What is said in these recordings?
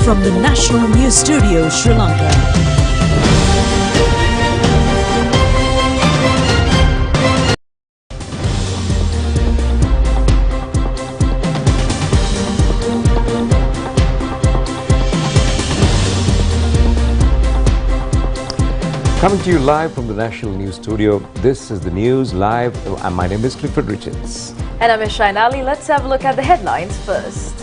from the National News Studio, Sri Lanka. Coming to you live from the National News Studio, this is the news live. My name is Clifford Richards. And I'm Shainali. Let's have a look at the headlines first.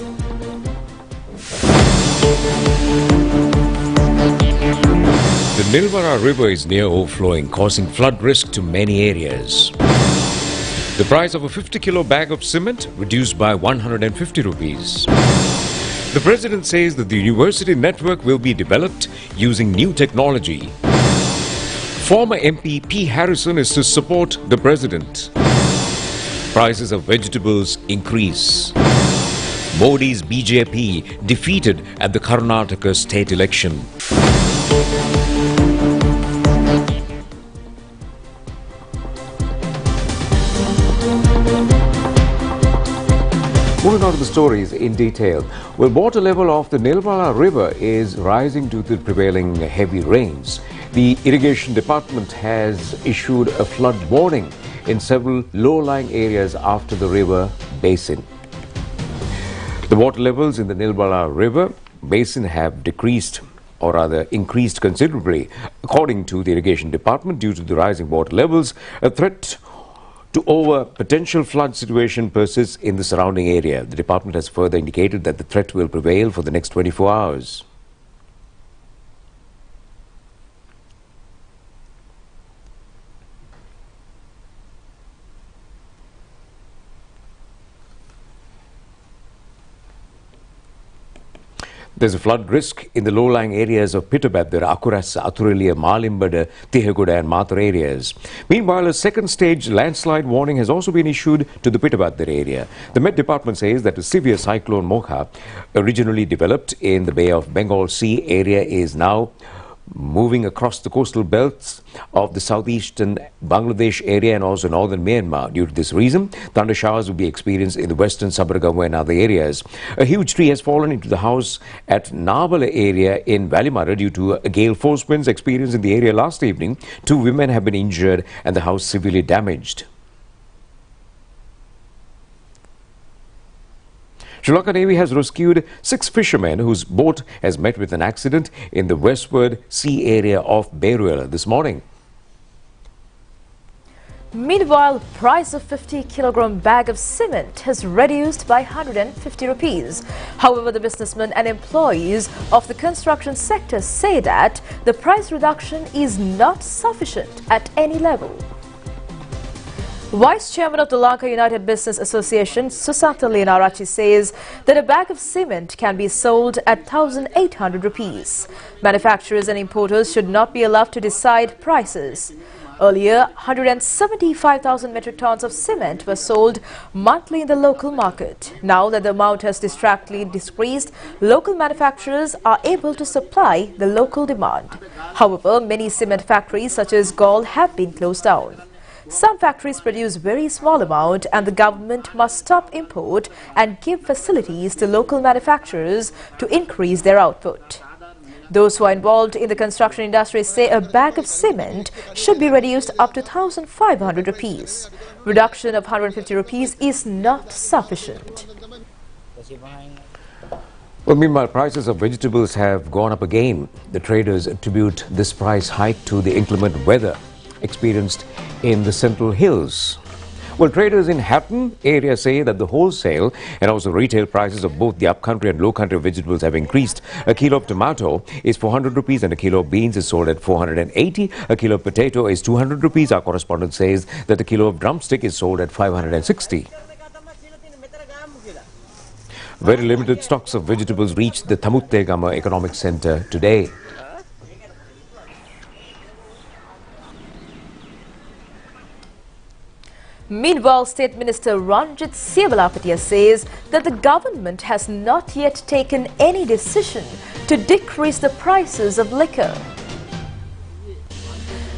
The Nilvara River is near overflowing, causing flood risk to many areas. The price of a 50-kilo bag of cement reduced by 150 rupees. The President says that the university network will be developed using new technology. Former MP P. Harrison is to support the President. Prices of vegetables increase. Modi's BJP defeated at the Karnataka state election. Moving on to the stories in detail. Well, water level of the Nilvara River is rising due to the prevailing heavy rains. The irrigation department has issued a flood warning in several low-lying areas after the river basin. The water levels in the Nilvara River basin have decreased, or rather increased considerably. According to the irrigation department, due to the rising water levels, a threat to over potential flood situation persists in the surrounding area. The department has further indicated that the threat will prevail for the next 24 hours. There's a flood risk in the low-lying areas of Pittabadar, Akuras, Athurelia, Malimbada, Tihaguda and Mathur areas. Meanwhile, a second-stage landslide warning has also been issued to the Pittabadar area. The Met Department says that a severe cyclone Mocha, originally developed in the Bay of Bengal Sea area, is now moving across the coastal belts of the southeastern Bangladesh area and also northern Myanmar. Due to this reason, thunder showers will be experienced in the western Sabaragaon and other areas. A huge tree has fallen into the house at Nabala area in Valimara due to gale force winds experienced in the area last evening. 2 women have been injured and the house severely damaged. Sri Lanka Navy has rescued 6 fishermen whose boat has met with an accident in the westward sea area of Beruela this morning. Meanwhile, price of 50-kilogram bag of cement has reduced by 150 rupees. However, the businessmen and employees of the construction sector say that the price reduction is not sufficient at any level. Vice Chairman of the Lanka United Business Association, Susanta Lenarachi, says that a bag of cement can be sold at 1,800 rupees. Manufacturers and importers should not be allowed to decide prices. Earlier, 175,000 metric tons of cement were sold monthly in the local market. Now that the amount has drastically decreased, local manufacturers are able to supply the local demand. However, many cement factories such as Gaul have been closed down. Some factories produce very small amount and the government must stop import and give facilities to local manufacturers to increase their output. Those who are involved in the construction industry say a bag of cement should be reduced up to 1,500 rupees. Reduction of 150 rupees is not sufficient. Well, meanwhile, prices of vegetables have gone up again. The traders attribute this price hike to the inclement weather experienced in the Central Hills. Well, traders in Hatton area say that the wholesale and also retail prices of both the upcountry and low-country vegetables have increased. A kilo of tomato is 400 rupees and a kilo of beans is sold at 480. A kilo of potato is 200 rupees. Our correspondent says that a kilo of drumstick is sold at 560. Very limited stocks of vegetables reached the Thamuttegama Economic Centre today. Meanwhile, State Minister Ranjit Sivalapatiya says that the government has not yet taken any decision to decrease the prices of liquor.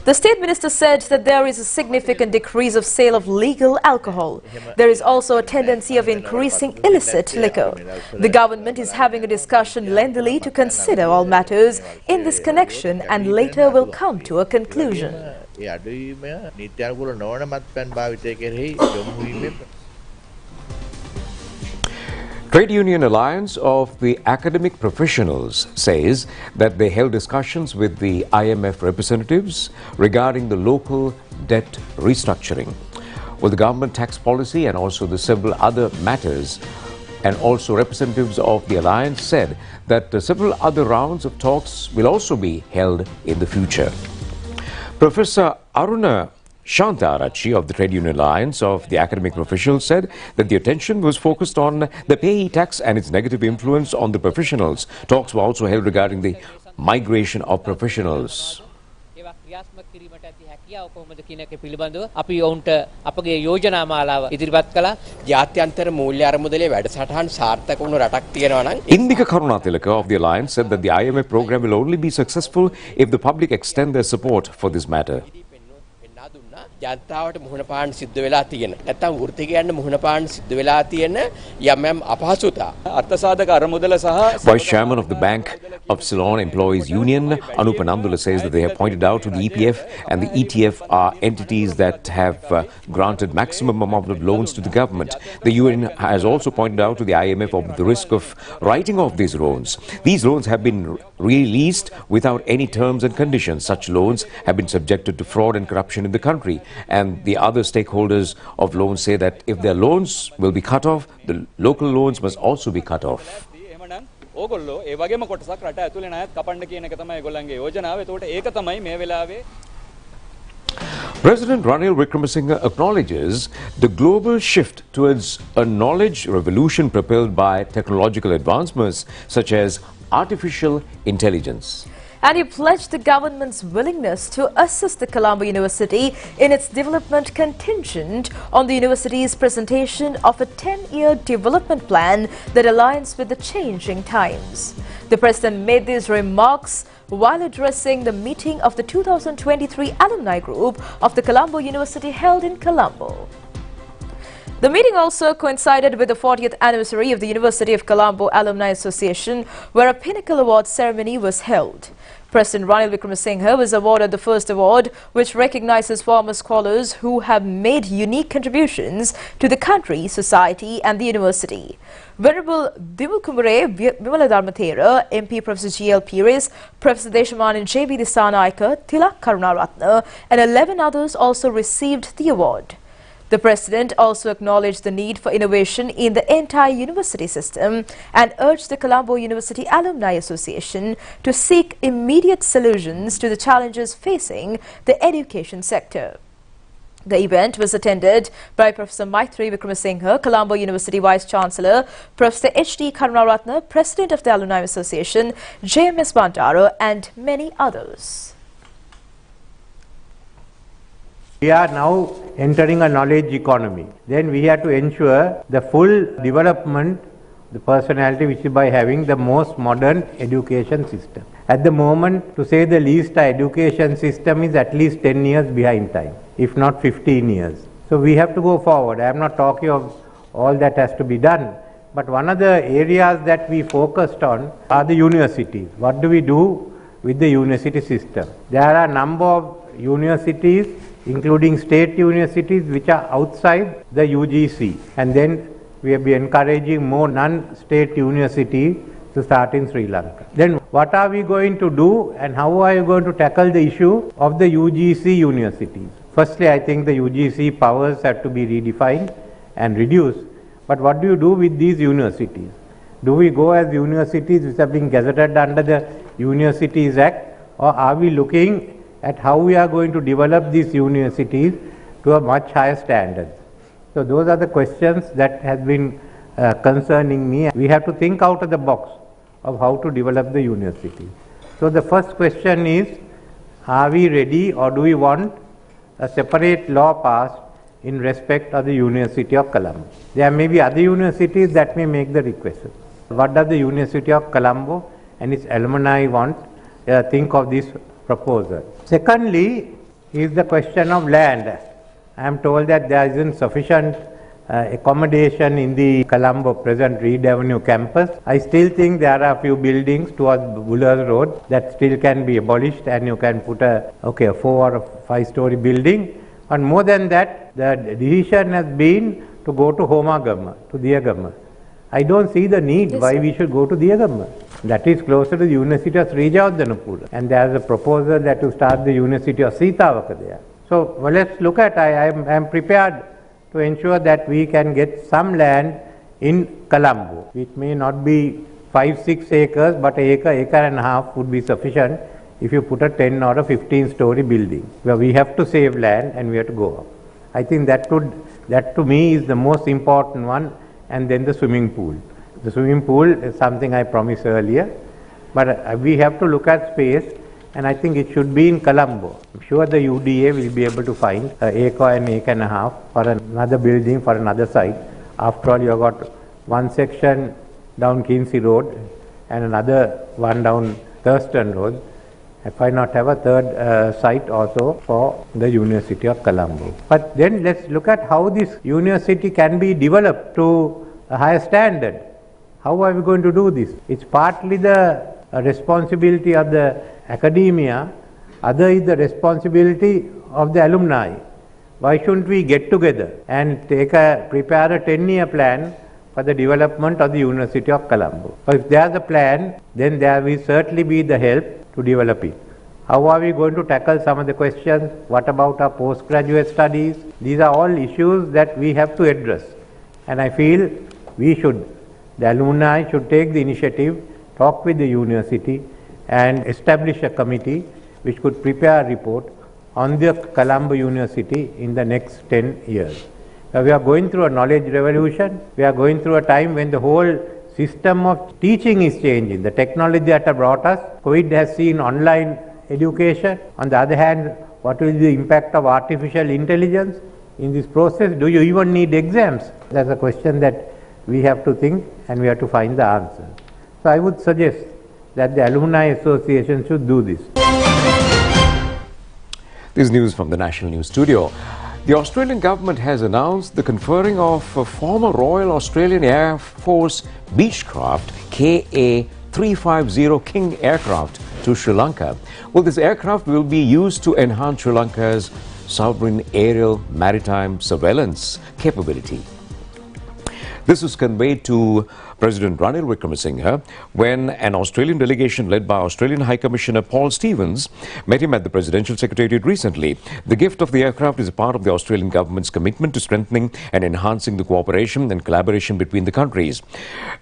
The State Minister said that there is a significant decrease of sale of legal alcohol. There is also a tendency of increasing illicit liquor. The government is having a discussion lengthily to consider all matters in this connection and later will come to a conclusion. Trade Union Alliance of the Academic Professionals says that they held discussions with the IMF representatives regarding the local debt restructuring. Well, the government tax policy and also the several other matters, and also representatives of the alliance said that several other rounds of talks will also be held in the future. Professor Aruna Shantarachi of the Trade Union Alliance of the Academic Professionals said that the attention was focused on the payee tax and its negative influence on the professionals. Talks were also held regarding the migration of professionals. අපි ඔවුන්ට අපගේ යෝජනා මාලාව ඉදිරිපත් කළා. ජාත්‍යන්තර මූල්‍ය අරමුදලේ වැඩසටහන් සාර්ථක වුණු රටක් තියෙනවා නම් Indika Karunatilaka of the alliance said that the IMF program will only be successful if the public extend their support for this matter. ජනතාවට මුහුණ පාන්න සිද්ධ වෙලා තියෙන නැත්නම් වෘත්තිකයන්ට මුහුණ පාන්න සිද්ධ වෙලා තියෙන යම් අපහසුතා අර්ථසාධක අරමුදල සහ Vice Chairman of the Bank of Ceylon Employees Union, Anupa Nandula, says that they have pointed out to the EPF and the ETF are entities that have granted maximum amount of loans to the government. The UN has also pointed out to the IMF of the risk of writing off these loans. These loans have been released without any terms and conditions. Such loans have been subjected to fraud and corruption in the country. And the other stakeholders of loans say that if their loans will be cut off, the local loans must also be cut off. ඕගොල්ලෝ ඒ වගේම කොටසක් රට ඇතුලේ ණයත් කපන්න කියන එක තමයි ඒගොල්ලන්ගේ යෝජනාව. ඒතකොට ඒක තමයි මේ වෙලාවේ President Ranil Wickremesinghe acknowledges the global shift towards a knowledge revolution propelled by technological advancements such as artificial intelligence. And he pledged the government's willingness to assist the Colombo University in its development contingent on the university's presentation of a 10-year development plan that aligns with the changing times. The president made these remarks while addressing the meeting of the 2023 alumni group of the Colombo University held in Colombo. The meeting also coincided with the 40th anniversary of the University of Colombo Alumni Association, where a pinnacle award ceremony was held. President Ranil Wickremesinghe was awarded the first award, which recognizes former scholars who have made unique contributions to the country, society and the university. Venerable Dimukumare Vimaladarmathera, MP Professor G.L. Pires, Professor Deshamanan J.B. Disanaika, Tilak Karunaratne and 11 others also received the award. The president also acknowledged the need for innovation in the entire university system and urged the Colombo University Alumni Association to seek immediate solutions to the challenges facing the education sector. The event was attended by Professor Maitri Wickremesinghe, Colombo University Vice Chancellor, Professor H.D. Karunaratne, President of the Alumni Association, J.M.S. Bandara and many others. We are now entering a knowledge economy. Then we have to ensure the full development, the personality, which is by having the most modern education system. At the moment, to say the least, our education system is at least 10 years behind time, if not 15 years. So we have to go forward. I am not talking of all that has to be done, but one of the areas that we focused on are the universities. What do we do with the university system? There are a number of universities, including state universities, which are outside the UGC, and then we will be encouraging more non-state universities to start in Sri Lanka. Then what are we going to do and how are you going to tackle the issue of the UGC universities? Firstly, I think the UGC powers have to be redefined and reduced, but what do you do with these universities? Do we go as universities which are being gazetted under the Universities Act, or are we looking at how we are going to develop these universities to a much higher standard? So those are the questions that have been concerning me. We have to think out of the box of how to develop the university. So the first question is, are we ready or do we want a separate law passed in respect of the University of Colombo? There may be other universities that may make the request. What does the University of Colombo and its alumni want? Think of this proposal. Secondly, is the question of land. I am told that there isn't sufficient accommodation in the Colombo present Reed Avenue campus. I still think there are a few buildings towards Bullers Road that still can be abolished, and you can put a 4 or 5 story building. And more than that, the decision has been to go to Homagama, to Diyagama. I don't see the need why we should go to Diyagama. That is closer to the University of Sri Jawadhanapura. And there is a proposal that to start the University of Sitawaka there. So let's look at, I am prepared to ensure that we can get some land in Colombo. It may not be 5-6 acres, but an acre and a half would be sufficient if you put a 10 or a 15 story building, where we have to save land and we have to go up. I think that to me is the most important one, and then the swimming pool. The swimming pool is something I promised earlier, but we have to look at space, and I think it should be in Colombo. I'm sure the UDA will be able to find an acre and a half for another building for another site. After all, you have got one section down Kinsey Road and another one down Thurston Road. If I not have a third site also for the University of Colombo. But then let's look at how this university can be developed to a higher standard. How are we going to do this? It's partly the responsibility of the academia, other is the responsibility of the alumni. Why shouldn't we get together and prepare a 10-year plan for the development of the University of Colombo? But if there's a plan, then there will certainly be the help to develop it. How are we going to tackle some of the questions? What about our postgraduate studies? These are all issues that we have to address. And I feel the alumni should take the initiative, talk with the university, and establish a committee which could prepare a report on the Colombo University in the next 10 years. We are going through a knowledge revolution. We are going through a time when the whole system of teaching is changing. The technology that have brought us, COVID has seen online education. On the other hand, what will be the impact of artificial intelligence in this process? Do you even need exams? That's a question that we have to think, and we have to find the answer. So I would suggest that the Alumni Association should do this. This is news from the National News Studio. The Australian government has announced the conferring of a former Royal Australian Air Force Beechcraft KA-350 King aircraft to Sri Lanka. Well, this aircraft will be used to enhance Sri Lanka's sovereign aerial maritime surveillance capability. This was conveyed to President Ranil Wickremesinghe when an Australian delegation led by Australian High Commissioner Paul Stevens met him at the Presidential Secretariat recently. The gift of the aircraft is a part of the Australian government's commitment to strengthening and enhancing the cooperation and collaboration between the countries.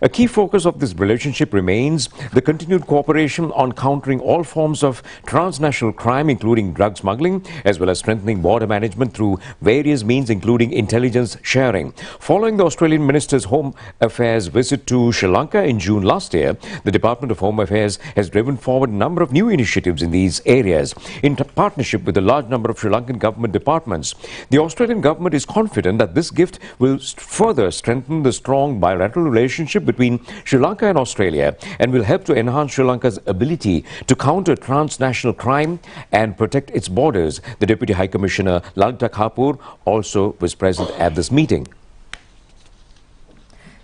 A key focus of this relationship remains the continued cooperation on countering all forms of transnational crime, including drug smuggling, as well as strengthening border management through various means, including intelligence sharing. Following the Australian Minister's Home Affairs visit to Sri Lanka in June last year, the Department of Home Affairs has driven forward a number of new initiatives in these areas in partnership with a large number of Sri Lankan government departments. The Australian government is confident that this gift will further strengthen the strong bilateral relationship between Sri Lanka and Australia and will help to enhance Sri Lanka's ability to counter transnational crime and protect its borders. The Deputy High Commissioner Lalita Kapur also was present at this meeting.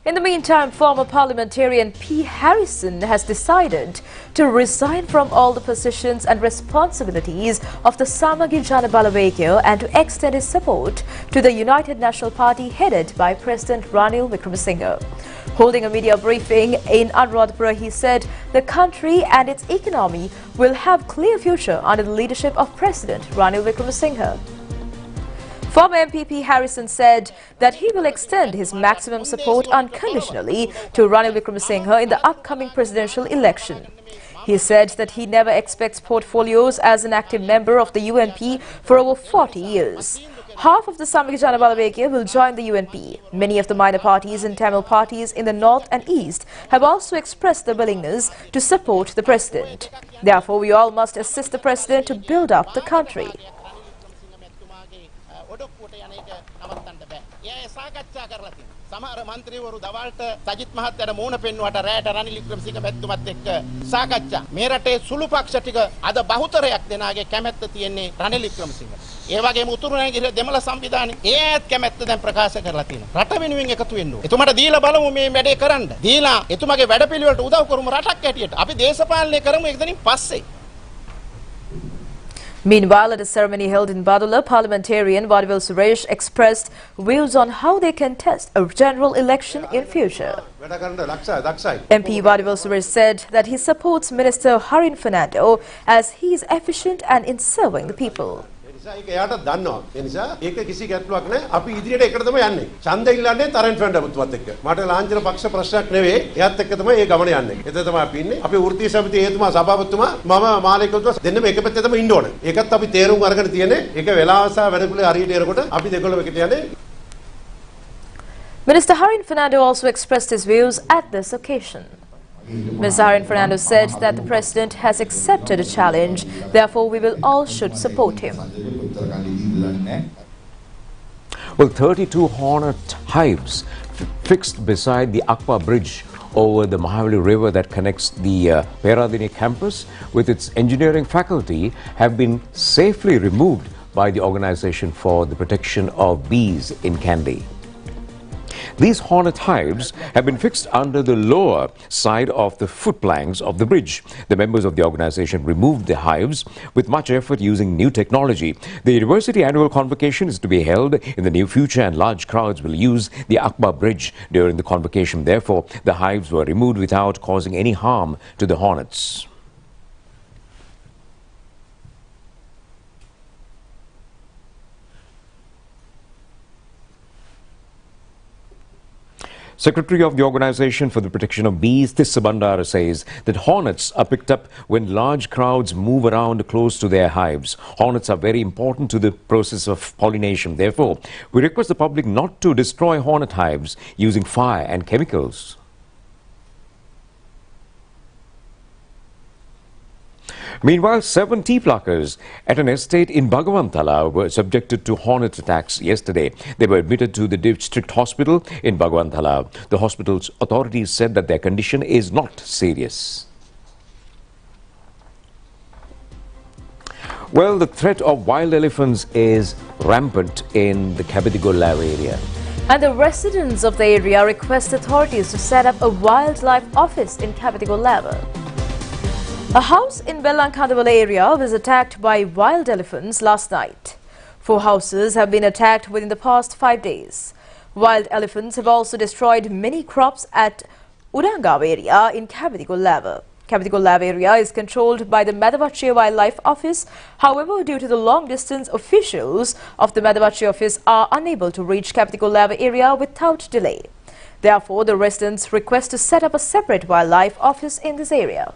In the meantime, former parliamentarian P. Harrison has decided to resign from all the positions and responsibilities of the Samagi Jana Balawekya and to extend his support to the United National Party headed by President Ranil Wickremesinghe. Holding a media briefing in Anuradhapura, he said the country and its economy will have clear future under the leadership of President Ranil Wickremesinghe. Former MPP Harrison said that he will extend his maximum support unconditionally to Ranil Wickremesinghe in the upcoming presidential election. He said that he never expects portfolios as an active member of the UNP for over 40 years. Half of the Samagi Jana Balawekya will join the UNP. Many of the minor parties and Tamil parties in the north and east have also expressed their willingness to support the president. Therefore, we all must assist the president to build up the country. ඔඩොක්කුවට යන එක නවත්තන්න බෑ. එයා ඒ සාකච්ඡා කරලා තියෙනවා. සමහර മന്ത്രിවරු දවල්ට සජිත් මහත්තයාට මූණ පෙන්වුවට රැට රනිල් වික්‍රමසිංහ මැතිතුමත් එක්ක සාකච්ඡා. මේ රටේ සුළු පක්ෂ ටික අද බහුතරයක් දෙනාගේ කැමැත්ත තියෙන්නේ රනිල් වික්‍රමසිංහ. ඒ වගේම උතුරු නැගෙනහිර දෙමළ සංවිධානයේ ඒත් කැමැත්ත දැන් ප්‍රකාශ කරලා තියෙනවා. රට වෙනුවෙන් එකතු වෙන්න ඕනේ. එතුමාට දීලා බලමු මේ වැඩේ කරන්න. දීලා එතුමාගේ වැඩපිළිවෙලට උදව් කරමු රටක් හැටියට. අපි දේශපාලනය කරමු එතනින් පස්සේ. Meanwhile, at a ceremony held in Badulla, parliamentarian Vadivel Suresh expressed views on how they contest a general election in future. MP Vadivel Suresh said that he supports Minister Harin Fernando as he is efficient and in serving the people. ඒක එයාට දන්නවා. ඒ නිසා ඒක කිසි ගැටලුවක් නැහැ. අපි ඉදිරියට එකට තමයි යන්නේ. ඡන්ද ඉල්ලන්නේ තරෙන් ෆ්‍රෙන්ඩ් පුතුවත් එක්ක. මට ලාංඡන පක්ෂ ප්‍රශ්නයක් නෙවෙයි. එයාත් එක්ක තමයි මේ ගමන යන්නේ. එතන තමයි අපි ඉන්නේ. අපි වෘත්තීය සමිතියේ හේතුමා සභාපතිතුමා මම මාලිකතුමා දෙන්නම එක පැත්තේ තමයි ඉන්න ඕනේ. ඒකත් අපි තේරුම් අරගෙන තියෙන්නේ. ඒක වෙලාව සහ වැඩපිළිවෙල හරියට එනකොට අපි දෙකොල්ලම එකට යන්නේ. Minister Harin Fernando also expressed his views at this occasion. Mr. Harin Fernando said that the president has accepted a challenge, therefore we will all should support him. Well, 32 hornet hives fixed beside the Akpa Bridge over the Mahavali River that connects the Peradini campus with its engineering faculty have been safely removed by the Organization for the Protection of Bees in Kandy. These hornet hives have been fixed under the lower side of the footplanks of the bridge. The members of the organization removed the hives with much effort using new technology. The university annual convocation is to be held in the near future and large crowds will use the Akbar Bridge during the convocation. Therefore, the hives were removed without causing any harm to the hornets. Secretary of the Organization for the Protection of Bees, Tissa Bandara, says that hornets are picked up when large crowds move around close to their hives. Hornets are very important to the process of pollination. Therefore, we request the public not to destroy hornet hives using fire and chemicals. Meanwhile, 7 tea pluckers at an estate in Bhagawantala were subjected to hornet attacks yesterday. They were admitted to the district hospital in Bhagawantala. The hospital's authorities said that their condition is not serious. Well, the threat of wild elephants is rampant in the Kabadigollav area. And the residents of the area request authorities to set up a wildlife office in Kabadigollav. A house in Bellankandawala area was attacked by wild elephants last night. 4 houses have been attacked within the past 5 days. Wild elephants have also destroyed many crops at Udangav area in Kabadigollav. Kabadigollav area is controlled by the Madavachi Wildlife Office. However, due to the long distance, officials of the Madavachi office are unable to reach Kabadigollav area without delay. Therefore, the residents request to set up a separate wildlife office in this area.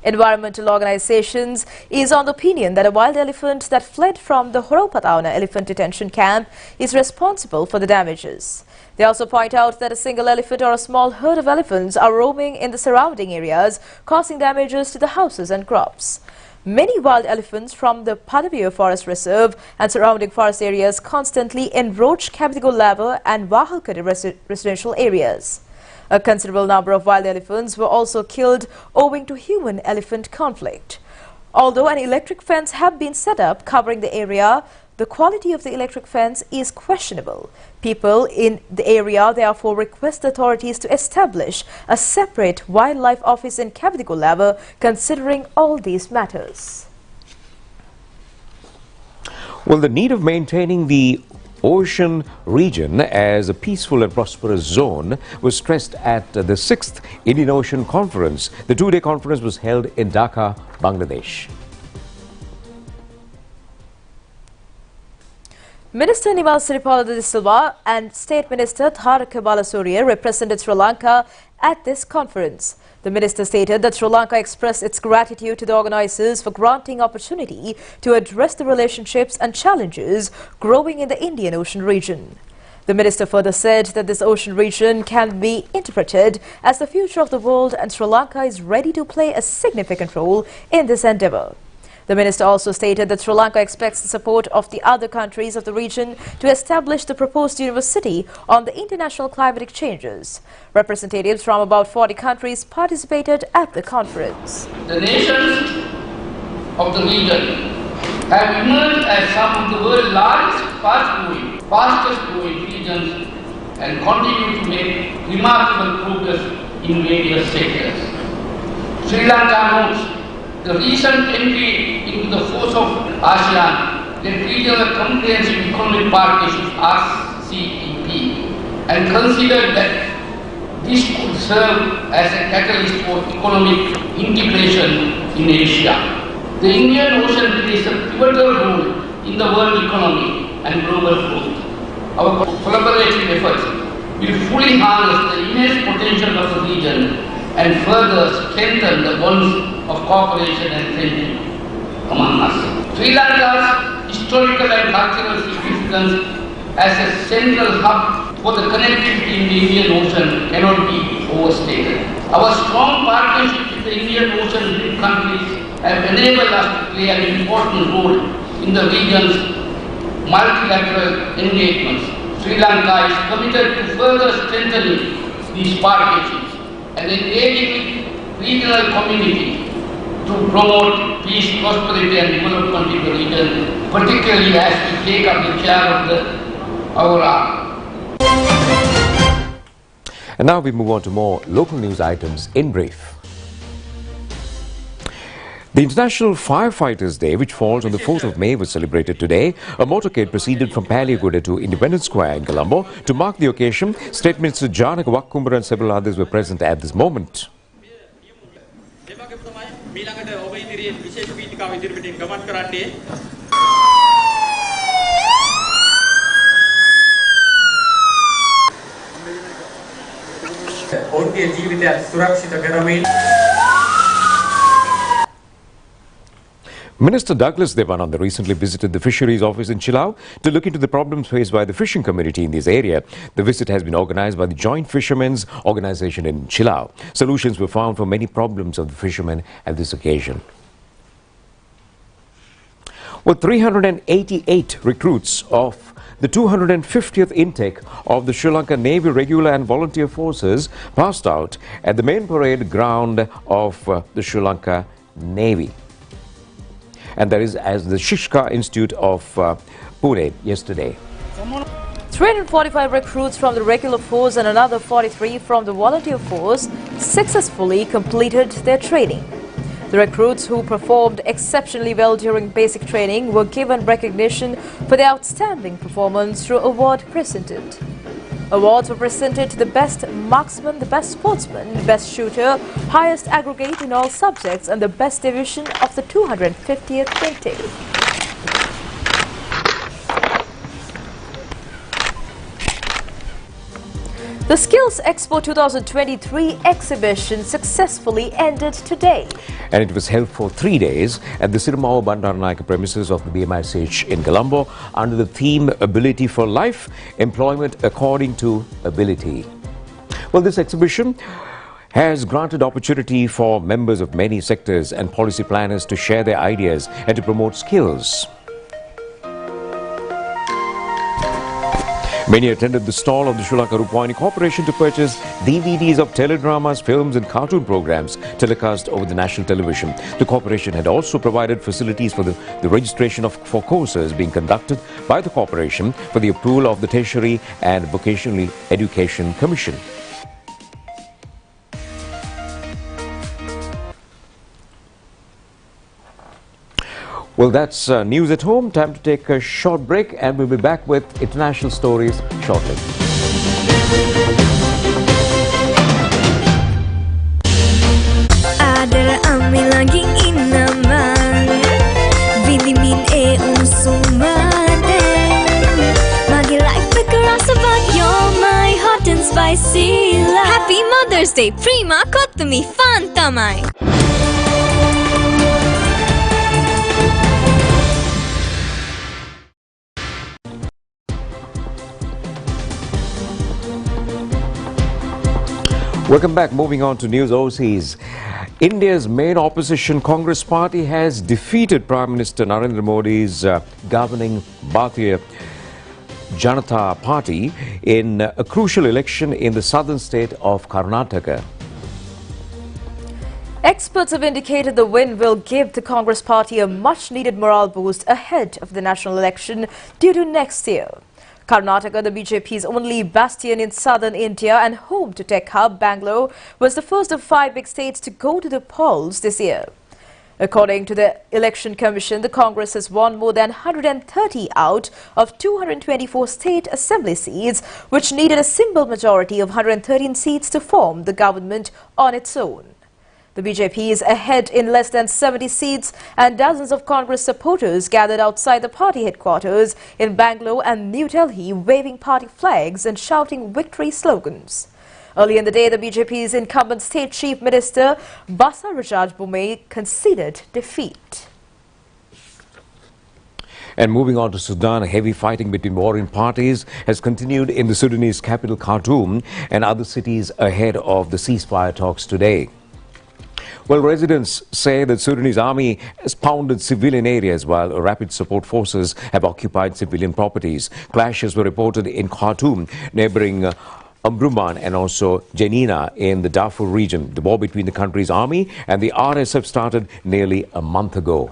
Environmental organizations is on the opinion that a wild elephant that fled from the Horopatauna elephant detention camp is responsible for the damages. They also point out that a single elephant or a small herd of elephants are roaming in the surrounding areas, causing damages to the houses and crops. Many wild elephants from the Padavir Forest Reserve and surrounding forest areas constantly enroach Kabadigollav and Wahalkadi residential areas. A considerable number of wild elephants were also killed owing to human-elephant conflict. Although an electric fence have been set up covering the area, the quality of the electric fence is questionable. People in the area therefore request authorities to establish a separate wildlife office in Kabadigollav considering all these matters. Well, the need of maintaining the ocean region as a peaceful and prosperous zone was stressed at the 6th Indian Ocean Conference. The 2-day conference was held in Dhaka, Bangladesh. Minister Nimal Siripala de Silva and State Minister Tharaka Balasuriya represented Sri Lanka at this conference. The minister stated that Sri Lanka expressed its gratitude to the organizers for granting opportunity to address the relationships and challenges growing in the Indian Ocean region. The minister further said that this ocean region can be interpreted as the future of the world and Sri Lanka is ready to play a significant role in this endeavor. The minister also stated that Sri Lanka expects the support of the other countries of the region to establish the proposed university on the international climate changes. Representatives from about 40 countries participated at the conference. The nations of the region have emerged as some of the world's largest, fastest growing regions and continue to make remarkable progress in various sectors. Sri Lanka notes the recent entry into the force of ASEAN, the Regional Comprehensive Economic Partnership (RCEP), and considered that this could serve as a catalyst for economic integration in Asia. The Indian Ocean plays a pivotal role in the world economy and global growth. Our collaborative efforts will fully harness the immense potential of the region and further strengthen the bonds of cooperation and friendship among us. Sri Lanka's historical and cultural significance as a central hub for the connectivity in the Indian Ocean cannot be overstated. Our strong partnership with the Indian Ocean countries have enabled us to play an important role in the region's multilateral engagements. Sri Lanka is committed to further strengthening these partnerships and engaging with regional community to promote peace, prosperity and development in the region, particularly as we take up the chair of our hour. And now we move on to more local news items in brief. The International Firefighters Day, which falls on the 4th of May, was celebrated today. A motorcade proceeded from Paliaguda to Independence Square in Colombo. To mark the occasion, State Minister Janaka Wakkumbara and several others were present at this moment. Minister Douglas Devananda recently visited the Fisheries Office in Chilao to look into the problems faced by the fishing community in this area. The visit has been organized by the Joint Fishermen's Organization in Chilao. Solutions were found for many problems of the fishermen at this occasion. Well, 388 recruits of the 250th intake of the Sri Lanka Navy regular and volunteer forces passed out at the main parade ground of the Sri Lanka Navy. And that is as the Shishka Institute of Pune yesterday. 345 recruits from the regular force and another 43 from the volunteer force successfully completed their training. The recruits who performed exceptionally well during basic training were given recognition for their outstanding performance through awards presented. Awards were presented to the best marksman, the best sportsman, the best shooter, highest aggregate in all subjects and the best division of the 250th intake. The Skills Expo 2023 exhibition successfully ended today. And it was held for 3 days at the Sirumao Bandaranayake premises of the BMICH in Colombo under the theme Ability for Life, Employment According to Ability. Well, this exhibition has granted opportunity for members of many sectors and policy planners to share their ideas and to promote skills. Many attended the stall of the Sri Lanka Rupavahini Corporation to purchase DVDs of teledramas, films and cartoon programs telecast over the national television. The corporation had also provided facilities for the registration for courses being conducted by the corporation for the approval of the Tertiary and Vocational Education Commission. Well, that's news at home. Time to take a short break and we'll be back with international stories shortly. Happy Mother's Day! Prima kottami fan tamai! Welcome back. Moving on to news overseas. India's main opposition Congress party has defeated Prime Minister Narendra Modi's governing Bharatiya Janata Party in a crucial election in the southern state of Karnataka. Experts have indicated the win will give the Congress party a much-needed morale boost ahead of the national election due to next year. Karnataka, the BJP's only bastion in southern India and home to tech hub Bangalore, was the first of 5 big states to go to the polls this year. According to the Election Commission, the Congress has won more than 130 out of 224 state assembly seats, which needed a simple majority of 113 seats to form the government on its own. The BJP is ahead in less than 70 seats, and dozens of Congress supporters gathered outside the party headquarters in Bangalore and New Delhi, waving party flags and shouting victory slogans. Early in the day, the BJP's incumbent State Chief Minister Basaraj Bommai conceded defeat. And moving on to Sudan, heavy fighting between warring parties has continued in the Sudanese capital Khartoum and other cities ahead of the ceasefire talks today. Well, residents say that Sudanese army has pounded civilian areas while rapid support forces have occupied civilian properties. Clashes were reported in Khartoum, neighboring Omdurman and also Janina in the Darfur region. The war between the country's army and the RSF started nearly a month ago.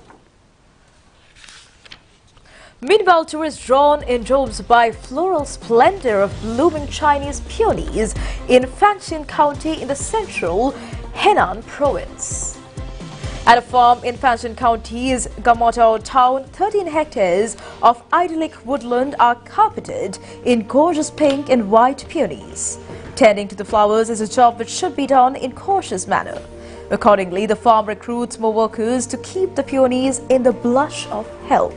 Meanwhile, tourists drawn in droves by floral splendor of blooming Chinese peonies in Fangshan County in the central Henan province. At a farm in Fangshan County's Gamotao town, 13 hectares of idyllic woodland are carpeted in gorgeous pink and white peonies. Tending to the flowers is a job which should be done in cautious manner. Accordingly, the farm recruits more workers to keep the peonies in the blush of health.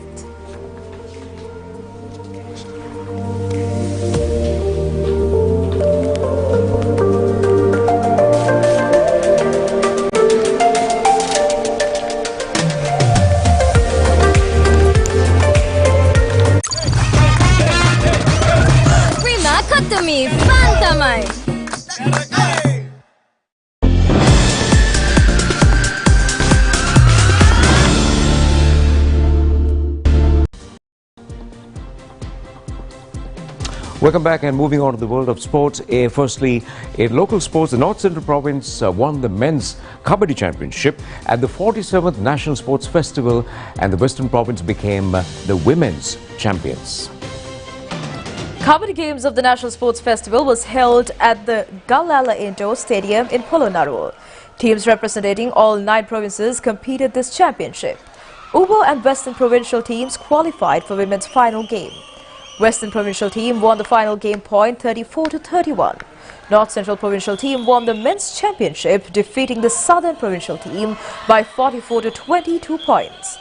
Welcome back, and moving on to the world of sports. Firstly, in local sports, the North Central Province won the men's Kabaddi Championship at the 47th National Sports Festival, and the Western Province became the women's champions. Kabaddi Games of the National Sports Festival was held at the Galala Indoor Stadium in Polonnaruwa. Teams representing all 9 provinces competed this championship. Ubo and Western Provincial teams qualified for women's final game. Western Provincial team won the final game point 34-31. North Central Provincial team won the men's championship, defeating the Southern Provincial team by 44-22 points.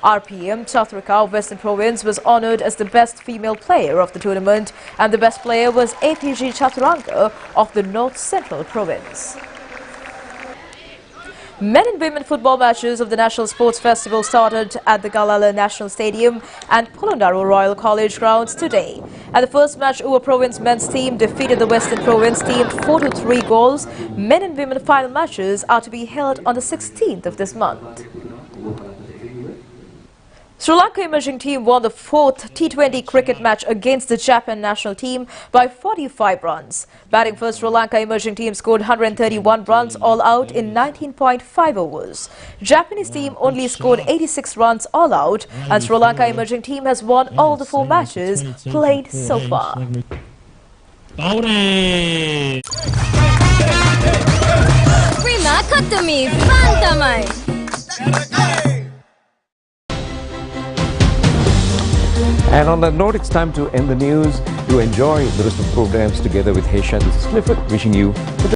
RPM Chaturika of Western Province was honoured as the best female player of the tournament, and the best player was APG Chaturanga of the North Central Province. Men and women football matches of the National Sports Festival started at the Galala National Stadium and Polonnaruwa Royal College grounds today. At the first match, Uva Province men's team defeated the Western Province team 4-3 goals. Men and women final matches are to be held on the 16th of this month. Sri Lanka emerging team won the 4th T20 cricket match against the Japan national team by 45 runs. Batting first, Sri Lanka emerging team scored 131 runs all out in 19.5 overs. Japanese team only scored 86 runs all out, and Sri Lanka emerging team has won all the 4 matches played so far. Prima Kotami Fantamai. And on that note, it's time to end the news. To enjoy the rest of the programs together with Hesha. This is Clifford wishing you